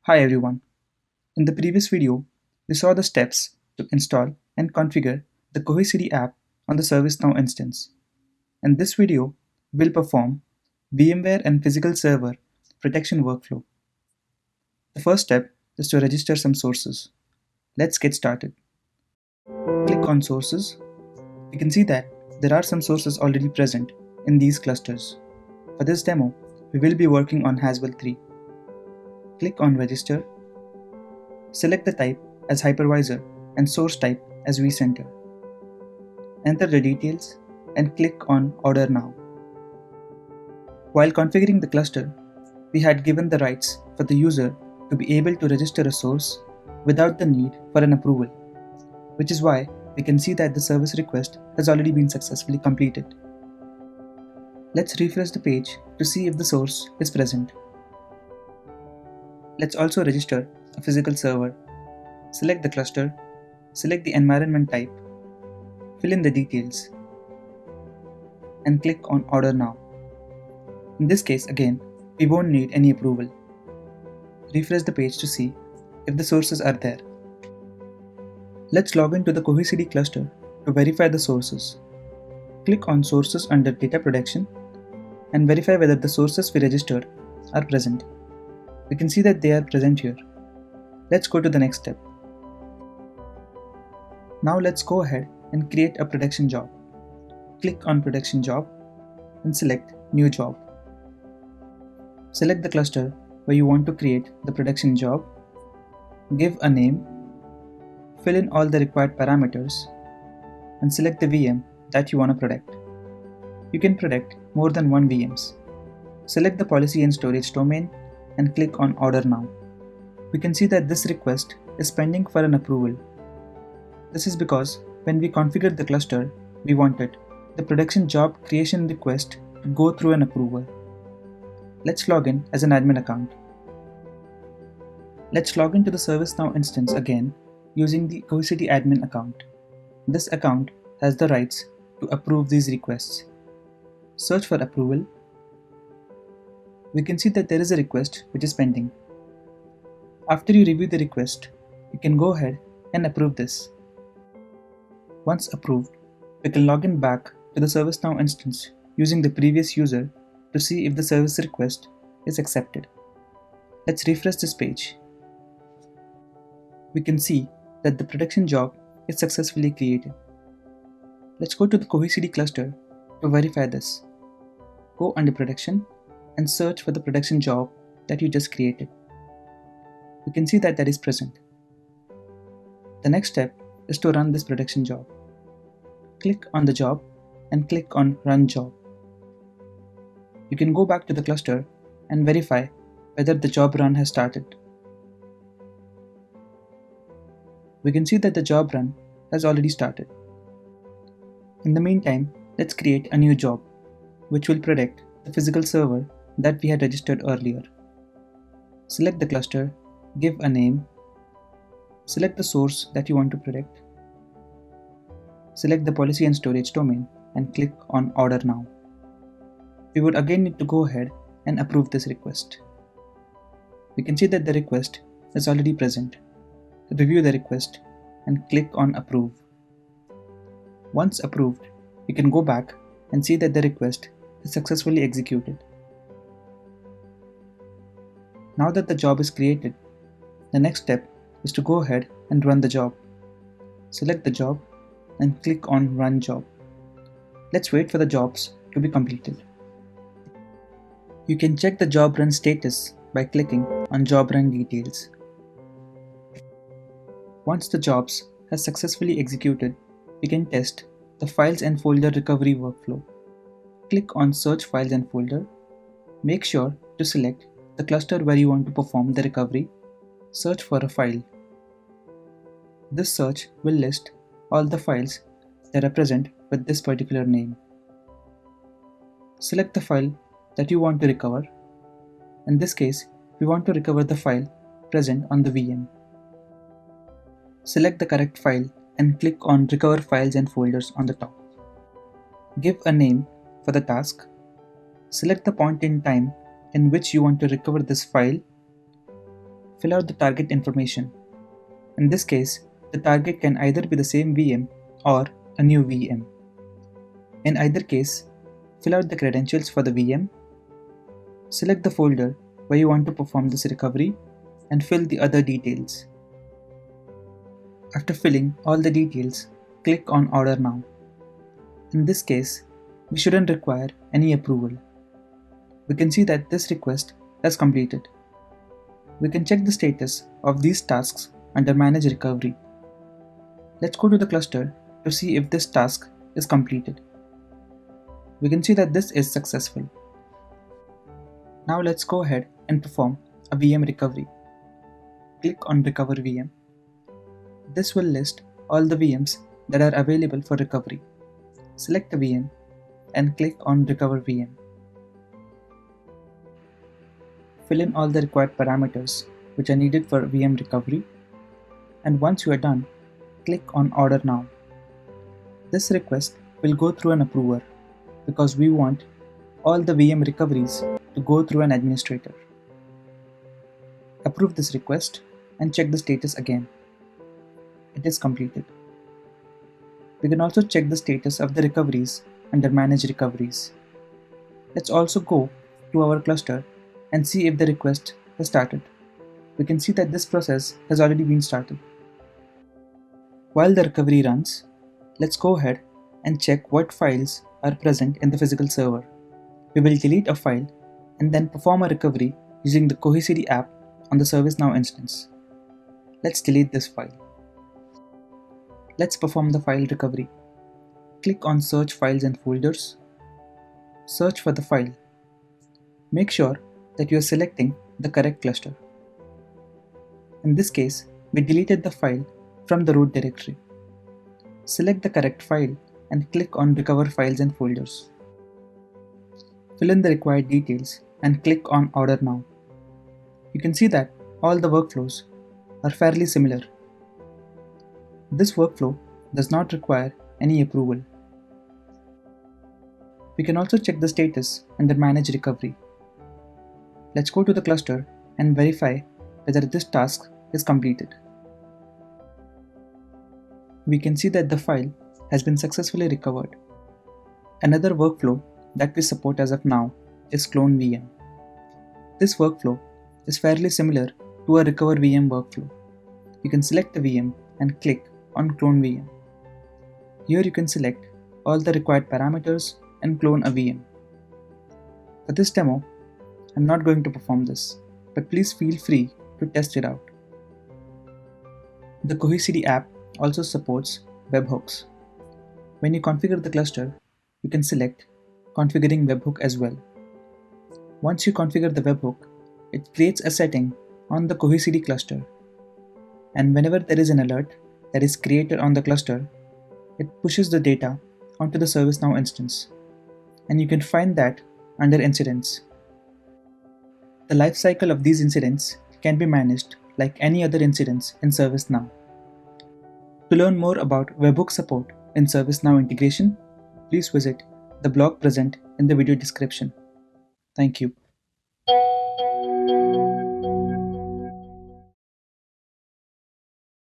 Hi everyone. In the previous video, we saw the steps to install and configure the Cohesity app on the ServiceNow instance. In this video, we'll perform VMware and physical server protection workflow. The first step is to register some sources. Let's get started. Click on Sources. We can see that there are some sources already present in these clusters. For this demo, we will be working on Haswell 3. Click on Register. Select the type as hypervisor and source type as vCenter. Enter the details and click on Order Now. While configuring the cluster, we had given the rights for the user to be able to register a source without the need for an approval, which is why we can see that the service request has already been successfully completed. Let's refresh the page to see if the source is present. Let's also register a physical server. Select the cluster, select the environment type, fill in the details, and click on Order Now. In this case, again, we won't need any approval. Refresh the page to see if the sources are there. Let's log into the Cohesity cluster to verify the sources. Click on Sources under Data Protection and verify whether the sources we registered are present. We can see that they are present here. Let's go to the next step. Now let's go ahead and create a production job. Click on Production Job and select New Job. Select the cluster where you want to create the production job. Give a name. Fill in all the required parameters and select the VM that you want to protect. You can protect more than one VMs. Select the policy and storage domain and click on Order Now. We can see that this request is pending for an approval. This is because when we configured the cluster, we wanted the production job creation request to go through an approval. Let's log in as an admin account. Let's log into the ServiceNow instance again using the Cohesity admin account. This account has the rights to approve these requests. Search for approval. We can see that there is a request which is pending. After you review the request, you can go ahead and approve this. Once approved, we can log in back to the ServiceNow instance using the previous user to see if the service request is accepted. Let's refresh this page. We can see that the production job is successfully created. Let's go to the Cohesity cluster to verify this. Go under Production and search for the production job that you just created. You can see that is present. The next step is to run this production job. Click on the job and click on Run Job. You can go back to the cluster and verify whether the job run has started. We can see that the job run has already started. In the meantime, let's create a new job, which will protect the physical server that we had registered earlier. Select the cluster, give a name, select the source that you want to protect, select the policy and storage domain, and click on Order Now. We would again need to go ahead and approve this request. We can see that the request is already present. Review the request and click on Approve. Once approved, you can go back and see that the request is successfully executed. Now that the job is created, the next step is to go ahead and run the job. Select the job and click on Run Job. Let's wait for the jobs to be completed. You can check the job run status by clicking on Job Run Details. Once the jobs has successfully executed, we can test the Files and Folder recovery workflow. Click on Search Files and Folder. Make sure to select the cluster where you want to perform the recovery. Search for a file. This search will list all the files that are present with this particular name. Select the file that you want to recover. In this case, we want to recover the file present on the VM. Select the correct file and click on Recover Files and Folders on the top. Give a name for the task. Select the point in time in which you want to recover this file. fill out the target information. In this case, the target can either be the same VM or a new VM. In either case, fill out the credentials for the VM, select the folder where you want to perform this recovery, and fill the other details. After filling all the details, click on Order Now. In this case, we shouldn't require any approval. We can see that this request has completed. We can check the status of these tasks under Manage Recovery. Let's go to the cluster to see if this task is completed. We can see that this is successful. Now let's go ahead and perform a VM recovery. Click on Recover VM. This will list all the VMs that are available for recovery. Select the VM and click on Recover VM. Fill in all the required parameters which are needed for VM recovery, and once you are done, click on Order Now. This request will go through an approver because we want all the VM recoveries to go through an administrator. Approve this request and check the status again. It is completed. We can also check the status of the recoveries under Manage Recoveries. Let's also go to our cluster and see if the request has started. We can see that this process has already been started. While the recovery runs, let's go ahead and check what files are present in the physical server. We will delete a file and then perform a recovery using the Cohesity app on the ServiceNow instance. Let's delete this file. Let's perform the file recovery. Click on Search Files and Folders. Search for the file. Make sure that you are selecting the correct cluster. In this case, we deleted the file from the root directory. Select the correct file and click on Recover Files and Folders. Fill in the required details and click on Order Now. You can see that all the workflows are fairly similar. This workflow does not require any approval. We can also check the status under Manage Recovery. Let's go to the cluster and verify whether this task is completed. We can see that the file has been successfully recovered. Another workflow that we support as of now is Clone VM. This workflow is fairly similar to a Recover VM workflow. You can select the VM and click on Clone VM. Here you can select all the required parameters and clone a VM. For this demo, I'm not going to perform this, but please feel free to test it out. The Cohesity app also supports webhooks. When you configure the cluster, you can select Configuring Webhook as well. Once you configure the webhook, it creates a setting on the Cohesity cluster, and whenever there is an alert that is created on the cluster, it pushes the data onto the ServiceNow instance, and you can find that under Incidents. The lifecycle of these incidents can be managed like any other incidents in ServiceNow. To learn more about webhook support in ServiceNow integration, please visit the blog present in the video description. Thank you.